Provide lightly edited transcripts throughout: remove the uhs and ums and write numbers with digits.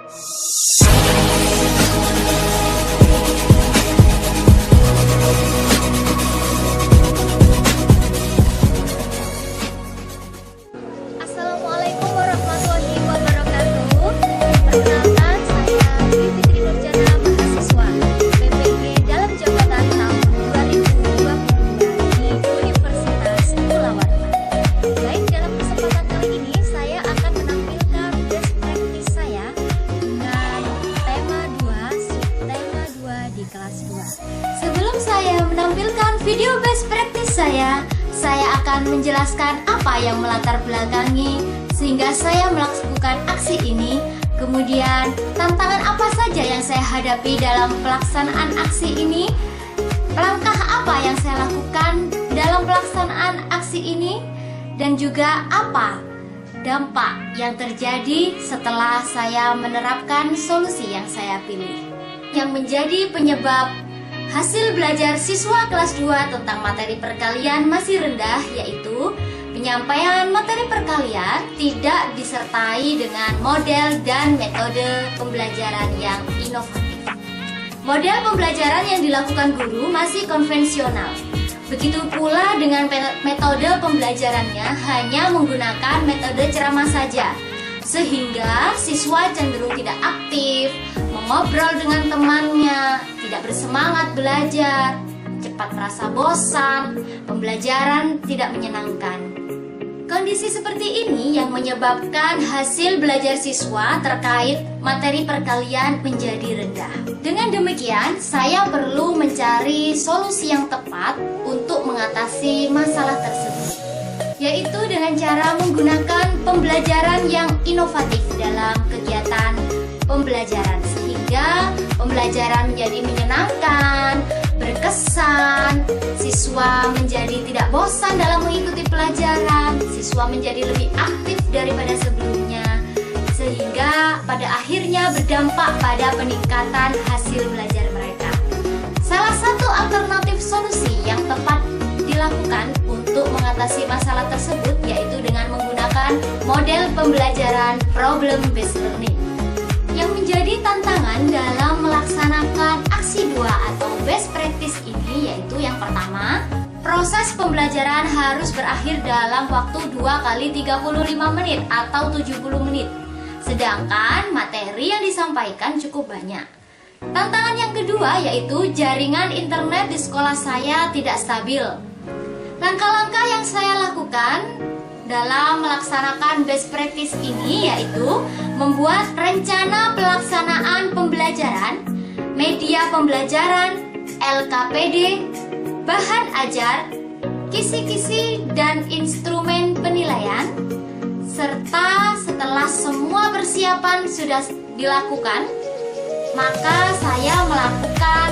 Assalamualaikum warahmatullahi wabarakatuh. Perkenalkan, saya Dwi Fitri Nurjana, mahasiswa PPG dalam jabatan tahun 2022 di Universitas Mulawarman. Baik, dalam kesempatan kali ini saya akan menampilkan best practice saya dengan tema 2, subtema 2 di kelas 2. Sebelum saya menampilkan video best practice saya akan menjelaskan apa yang melatar belakangi sehingga saya melakukan aksi ini. Kemudian tantangan apa saja yang saya hadapi dalam pelaksanaan aksi ini, langkah apa yang saya lakukan dalam pelaksanaan aksi ini, dan juga apa dampak yang terjadi setelah saya menerapkan solusi yang saya pilih. Yang menjadi penyebab hasil belajar siswa kelas 2 tentang materi perkalian masih rendah, yaitu penyampaian materi perkalian tidak disertai dengan model dan metode pembelajaran yang inovatif. Model pembelajaran yang dilakukan guru masih konvensional. Begitu pula dengan metode pembelajarannya hanya menggunakan metode ceramah saja, sehingga siswa cenderung tidak aktif, mengobrol dengan temannya, tidak bersemangat belajar, cepat merasa bosan, pembelajaran tidak menyenangkan. Kondisi seperti ini yang menyebabkan hasil belajar siswa terkait materi perkalian menjadi rendah. Dengan demikian, saya perlu mencari solusi yang tepat untuk mengatasi masalah tersebut, yaitu dengan cara menggunakan pembelajaran yang inovatif dalam kegiatan pembelajaran, sehingga pembelajaran menjadi menyenangkan, berkesan, siswa menjadi tidak bosan dalam mengikuti pelajaran, siswa menjadi lebih aktif daripada sebelumnya, sehingga pada akhirnya berdampak pada peningkatan hasil belajar mereka. Salah satu alternatif solusi yang tepat dilakukan untuk mengatasi masalah tersebut yaitu dengan menggunakan model pembelajaran problem based learning. Yang menjadi tantangan dalam melaksanakan aksi 2 atau best practice ini yaitu yang pertama, proses pembelajaran harus berakhir dalam waktu 2 kali 35 menit atau 70 menit. Sedangkan materi yang disampaikan cukup banyak. Tantangan yang kedua yaitu jaringan internet di sekolah saya tidak stabil. Langkah-langkah yang saya lakukan dalam melaksanakan best practice ini yaitu membuat rencana pelaksanaan pembelajaran, media pembelajaran, LKPD, bahan ajar, kisi-kisi dan instrumen penilaian, serta setelah semua persiapan sudah dilakukan, maka saya melakukan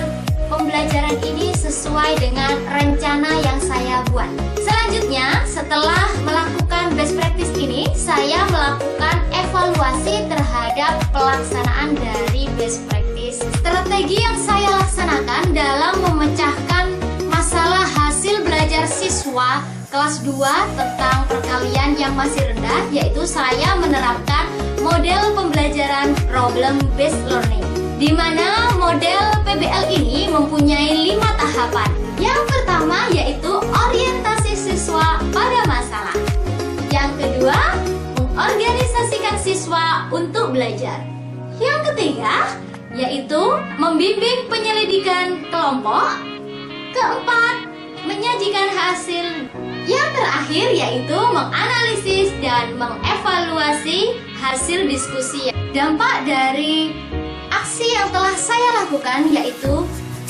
pembelajaran ini sesuai dengan rencana yang saya buat. Selanjutnya, setelah melakukan best practice ini, saya melakukan evaluasi terhadap pelaksanaan dari best practice. Strategi yang saya laksanakan dalam memecahkan masalah hasil belajar siswa kelas 2 tentang perkalian yang masih rendah, yaitu saya menerapkan model pembelajaran problem based learning, di mana model PBL ini mempunyai 5 tahapan. Yang pertama yaitu orientasi siswa pada masalah. Yang kedua, mengorganisasikan siswa untuk belajar. Yang ketiga, yaitu membimbing penyelidikan kelompok. Keempat, menyajikan hasil. Yang terakhir yaitu menganalisis dan mengevaluasi hasil diskusi. Dampak dari aksi yang telah saya lakukan yaitu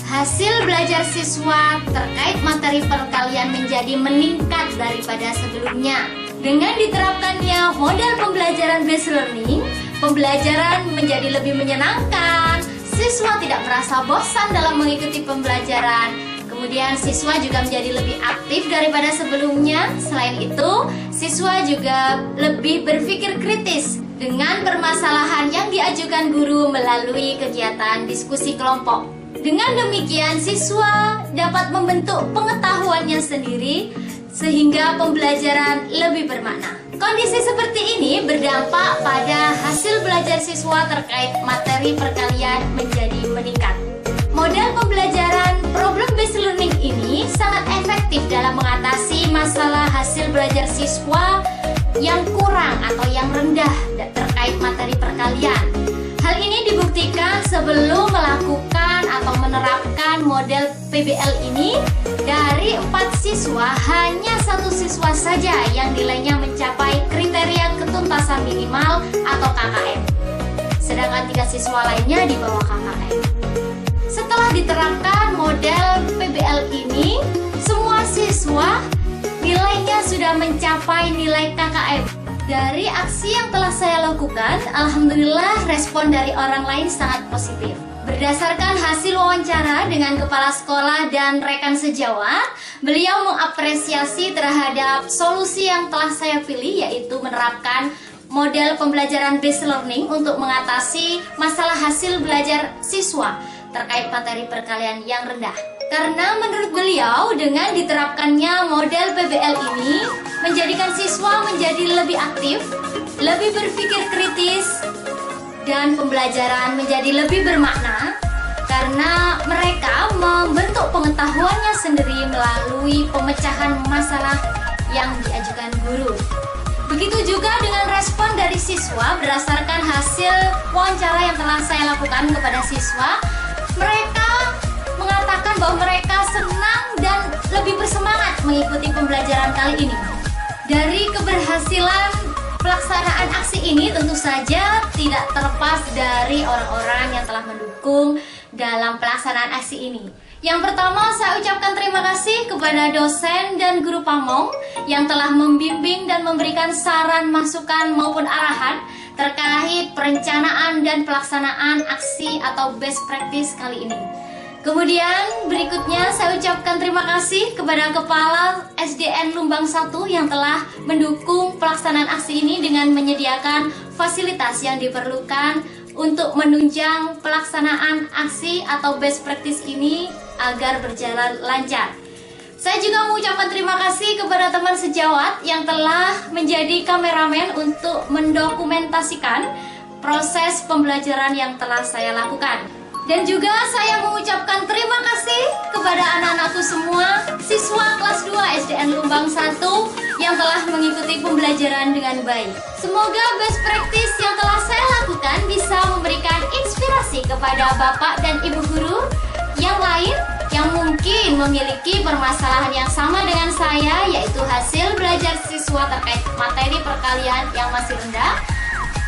hasil belajar siswa terkait materi perkalian menjadi meningkat daripada sebelumnya. Dengan diterapkannya model pembelajaran based learning, pembelajaran menjadi lebih menyenangkan, siswa tidak merasa bosan dalam mengikuti pembelajaran. Kemudian siswa juga menjadi lebih aktif daripada sebelumnya. Selain itu, siswa juga lebih berpikir kritis dengan permasalahan yang diajukan guru melalui kegiatan diskusi kelompok. Dengan demikian, siswa dapat membentuk pengetahuannya sendiri sehingga pembelajaran lebih bermakna. Kondisi seperti ini berdampak pada hasil belajar siswa terkait materi perkalian menjadi meningkat. Model pembelajaran problem-based learning ini sangat efektif dalam mengatasi masalah hasil belajar siswa yang kurang atau yang rendah terkait materi perkalian. Hal ini dibuktikan sebelum melakukan atau menerapkan model PBL ini, dari 4 siswa hanya 1 siswa saja yang nilainya mencapai kriteria ketuntasan minimal atau KKM, sedangkan 3 siswa lainnya di bawah KKM. Setelah diterapkan model PBL ini, semua siswa nilainya sudah mencapai nilai KKM. Dari aksi yang telah saya lakukan, alhamdulillah respon dari orang lain sangat positif. Berdasarkan hasil wawancara dengan kepala sekolah dan rekan sejawat, beliau mengapresiasi terhadap solusi yang telah saya pilih, yaitu menerapkan model pembelajaran based learning untuk mengatasi masalah hasil belajar siswa terkait materi perkalian yang rendah. Karena menurut beliau, dengan diterapkannya model PBL ini menjadikan siswa menjadi lebih aktif, lebih berpikir kritis, dan pembelajaran menjadi lebih bermakna karena mereka membentuk pengetahuannya sendiri melalui pemecahan masalah yang diajukan guru. Begitu juga dengan respon dari siswa berdasarkan hasil wawancara yang telah saya lakukan kepada siswa. Mereka mengatakan bahwa mereka senang dan lebih bersemangat mengikuti pembelajaran kali ini. Dari keberhasilan pelaksanaan aksi ini tentu saja tidak terlepas dari orang-orang yang telah mendukung dalam pelaksanaan aksi ini. Yang pertama, saya ucapkan terima kasih kepada dosen dan guru pamong yang telah membimbing dan memberikan saran, masukan maupun arahan terkait perencanaan dan pelaksanaan aksi atau best practice kali ini. Kemudian berikutnya saya ucapkan terima kasih kepada Kepala SDN Lumbang 1 yang telah mendukung pelaksanaan aksi ini dengan menyediakan fasilitas yang diperlukan untuk menunjang pelaksanaan aksi atau best practice ini agar berjalan lancar. Saya juga mengucapkan terima kasih kepada teman sejawat yang telah menjadi kameramen untuk mendokumentasikan proses pembelajaran yang telah saya lakukan. Dan juga saya mengucapkan terima kasih kepada anak-anakku semua, siswa kelas 2 SDN Lumbang 1 yang telah mengikuti pembelajaran dengan baik. Semoga best practice yang telah saya lakukan bisa memberikan inspirasi kepada Bapak dan Ibu guru yang lain yang mungkin memiliki permasalahan yang sama dengan saya, yaitu hasil belajar siswa terkait materi perkalian yang masih rendah.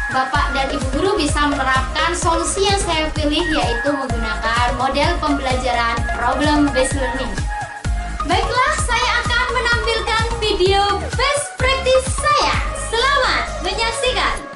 Bapak dan Ibu guru bisa menerapkan solusi yang saya pilih, yaitu menggunakan model pembelajaran problem based learning. Baiklah, saya akan menampilkan video best practice saya. Selamat menyaksikan.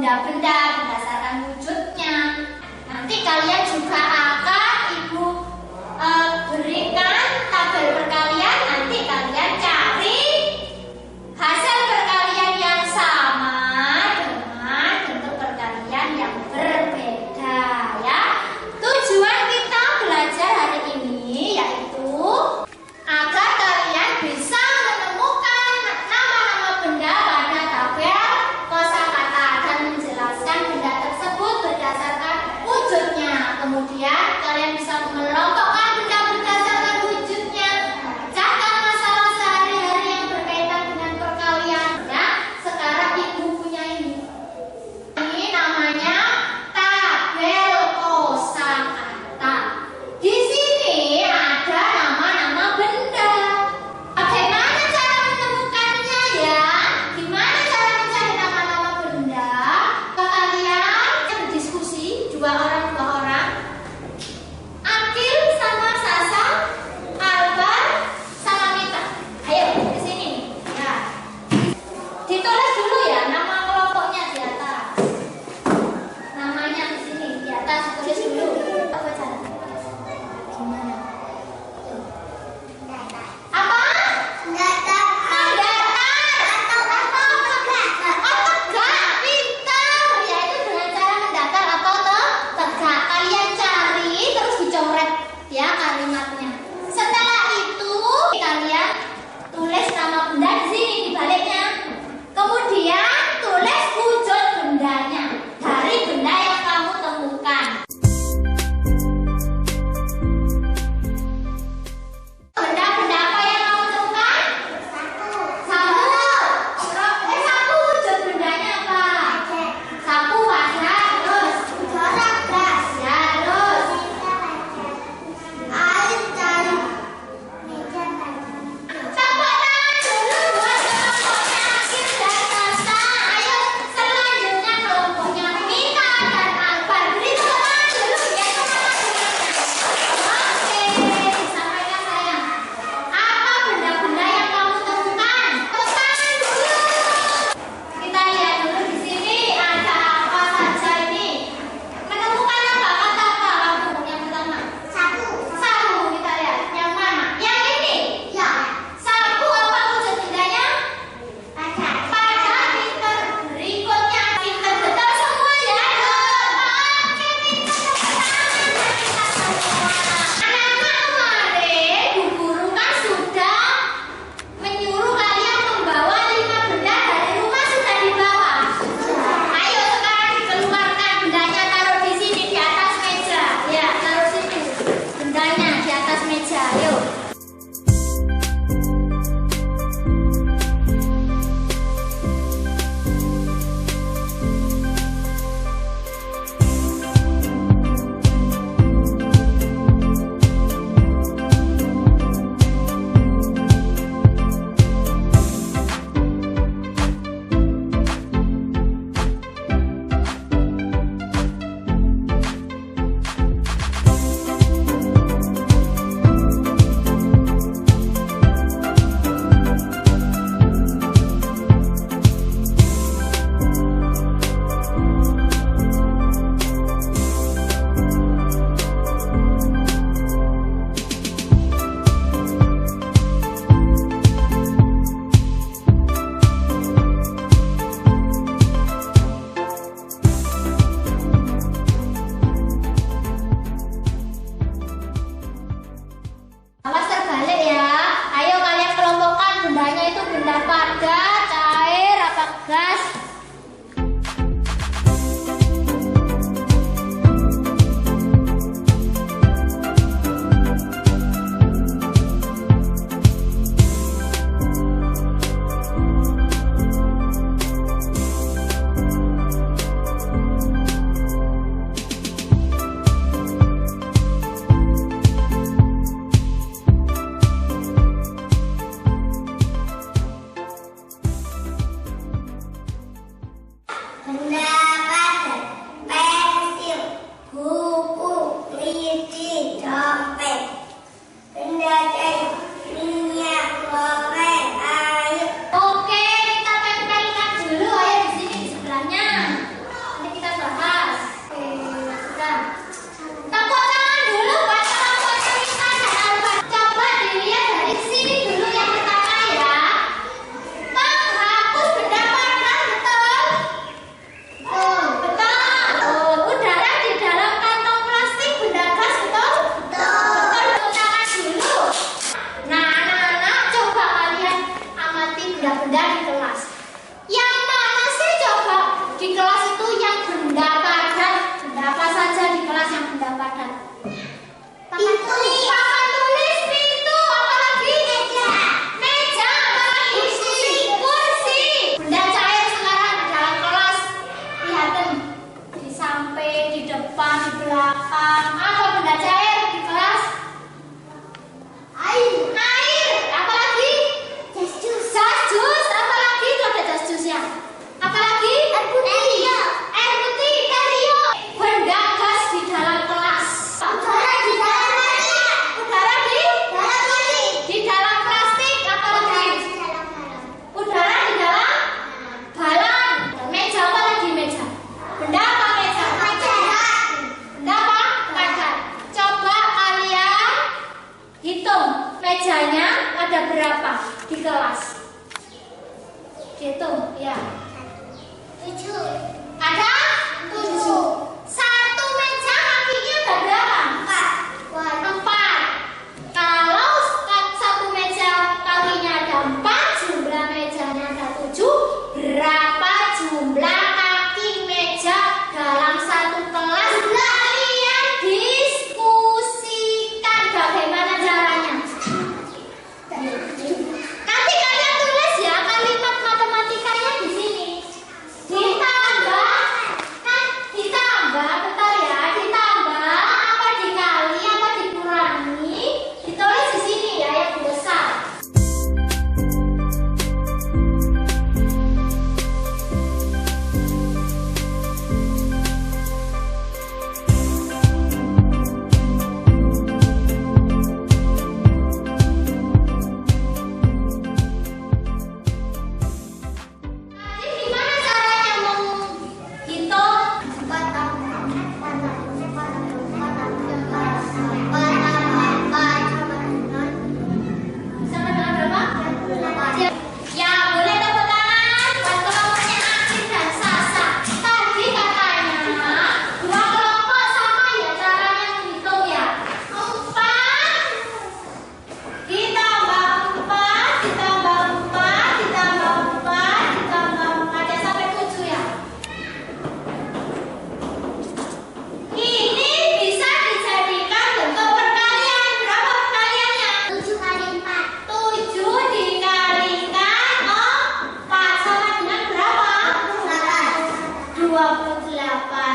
benda-benda berdasarkan wujudnya. Nanti kalian juga akan Ibu berikan tabel perkalian. Nanti kalian cari hasil perkalian yang sama dengan bentuk perkalian yang berbeda ya. Tujuan kita belajar hari ini yaitu agar kalian bisa menemukan nama-nama benda pada tabel kosakata dan menjelaskan benda tersebut berdasarkan wujudnya. Kemudian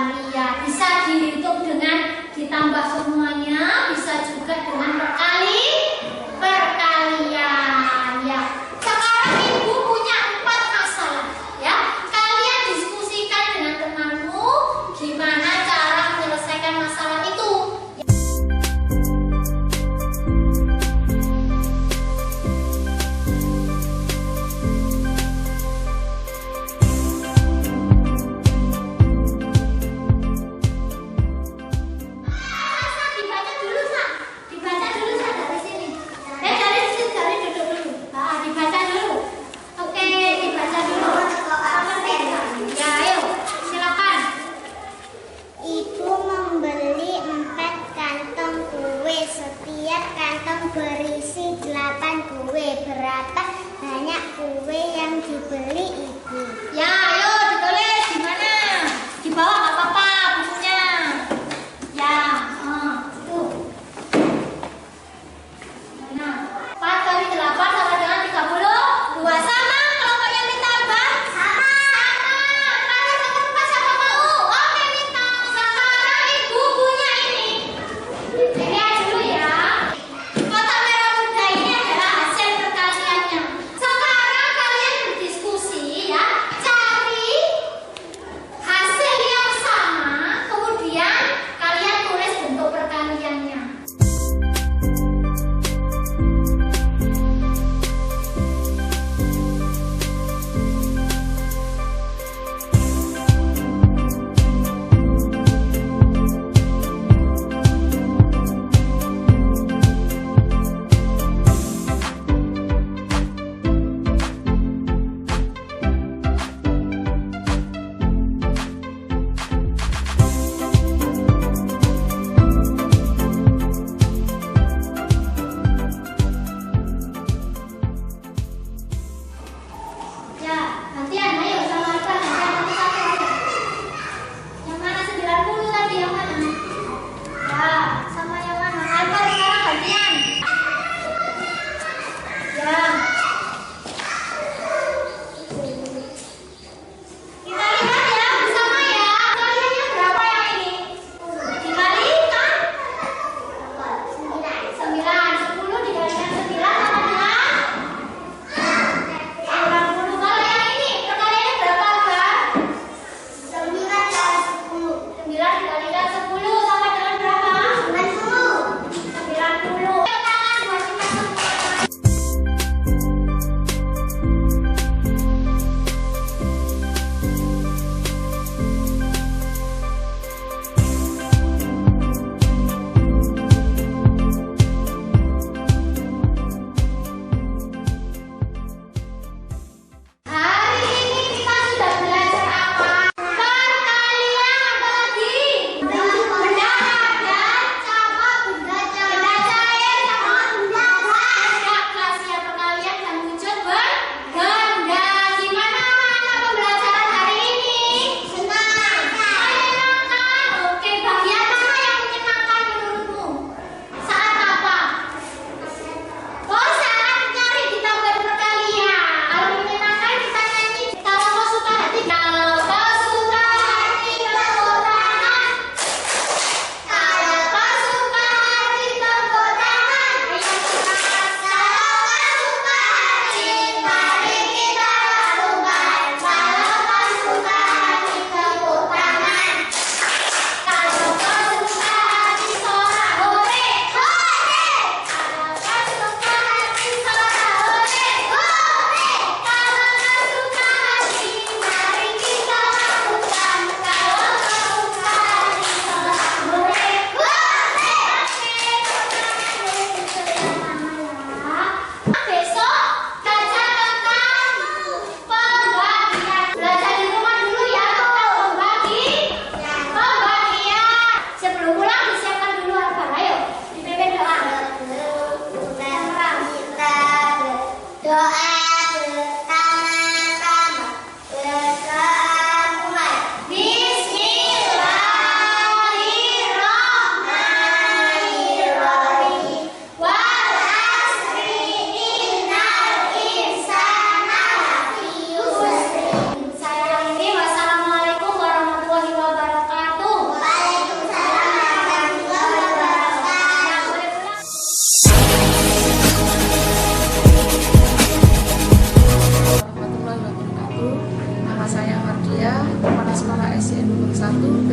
Iya, bisa dihitung dengan ditambah semuanya, bisa juga dengan perkalian. Ya. Sekarang Ibu punya 4 masalah. Ya, kalian diskusikan dengan temanmu gimana cara menyelesaikan masalah itu.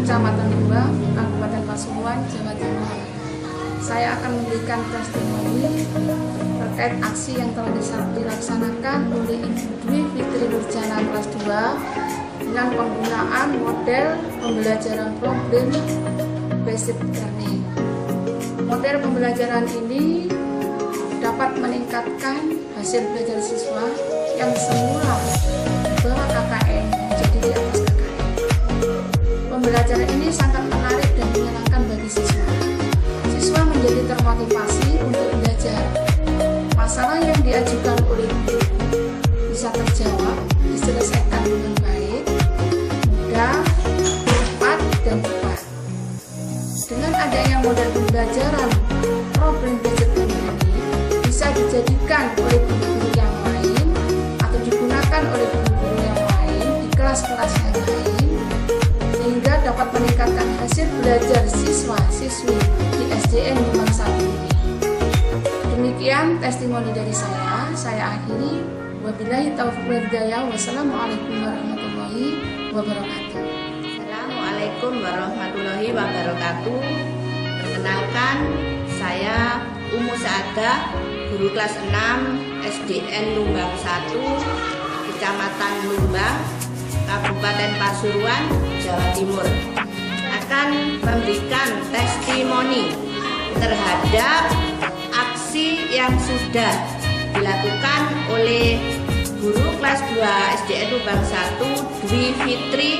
Kecamatan Lumbang, Kabupaten Pasuruan, Jawa Timur. Saya akan memberikan testimoni terkait aksi yang telah dilaksanakan oleh Ibu Dwi Fitri Nurjana kelas 2 dengan penggunaan model pembelajaran problem basic learning. Model pembelajaran ini dapat meningkatkan hasil belajar siswa yang semula di bawah KKM menjadi di atas KKM. Pembelajaran ini sangat menarik dan menyenangkan bagi siswa. Siswa menjadi termotivasi untuk belajar. Masalah yang diajukan oleh guru bisa terjawab, diselesaikan dengan baik, mudah, cepat, dan tepat. Dengan adanya model pembelajaran problem based learning ini bisa dijadikan oleh guru-guru yang lain atau digunakan oleh guru-guru yang lain di kelas-kelas yang lain, sehingga dapat meningkatkan hasil belajar siswa-siswi di SDN Lumbang 1 ini. Demikian testimoni dari saya akhiri. Wabillahi taufiq wal hidayah. Wassalamualaikum warahmatullahi wabarakatuh. Assalamualaikum warahmatullahi wabarakatuh. Perkenalkan, saya Umu Saadah, guru kelas 6 SDN Lumbang 1, Kecamatan Lumbang, Kabupaten Pasuruan, Jawa Timur, akan memberikan testimoni terhadap aksi yang sudah dilakukan oleh guru kelas 2 SDN Lumbang 1 Dwi Fitri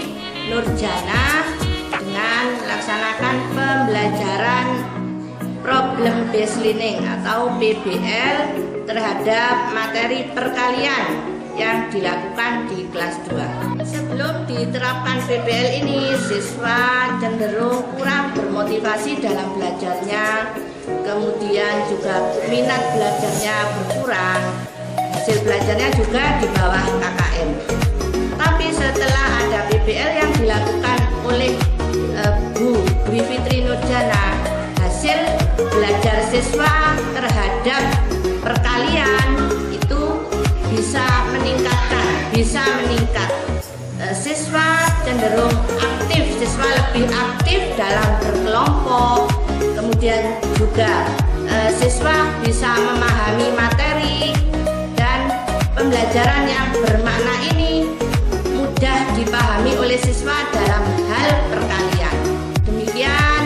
Nurjana dengan melaksanakan pembelajaran problem based learning atau PBL terhadap materi perkalian yang dilakukan di kelas 2. Sebelum diterapkan PBL ini, siswa cenderung kurang bermotivasi dalam belajarnya, kemudian juga minat belajarnya berkurang, hasil belajarnya juga di bawah KKM. Tapi setelah ada PBL yang dilakukan oleh Bu Dwi Fitri Nurjana, hasil belajar siswa terhadap perkalian itu bisa meningkat. Siswa cenderung aktif, siswa lebih aktif dalam berkelompok, kemudian juga siswa bisa memahami materi, dan pembelajaran yang bermakna ini mudah dipahami oleh siswa dalam hal perkalian. Demikian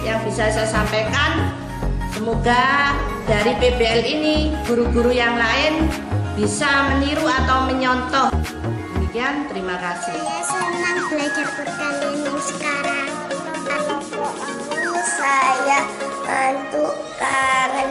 yang bisa saya sampaikan. Semoga dari PBL ini guru-guru yang lain bisa meniru atau menyontoh. Demikian, terima kasih. Saya senang belajar perkalian yang sekarang. Saya ngantuk karena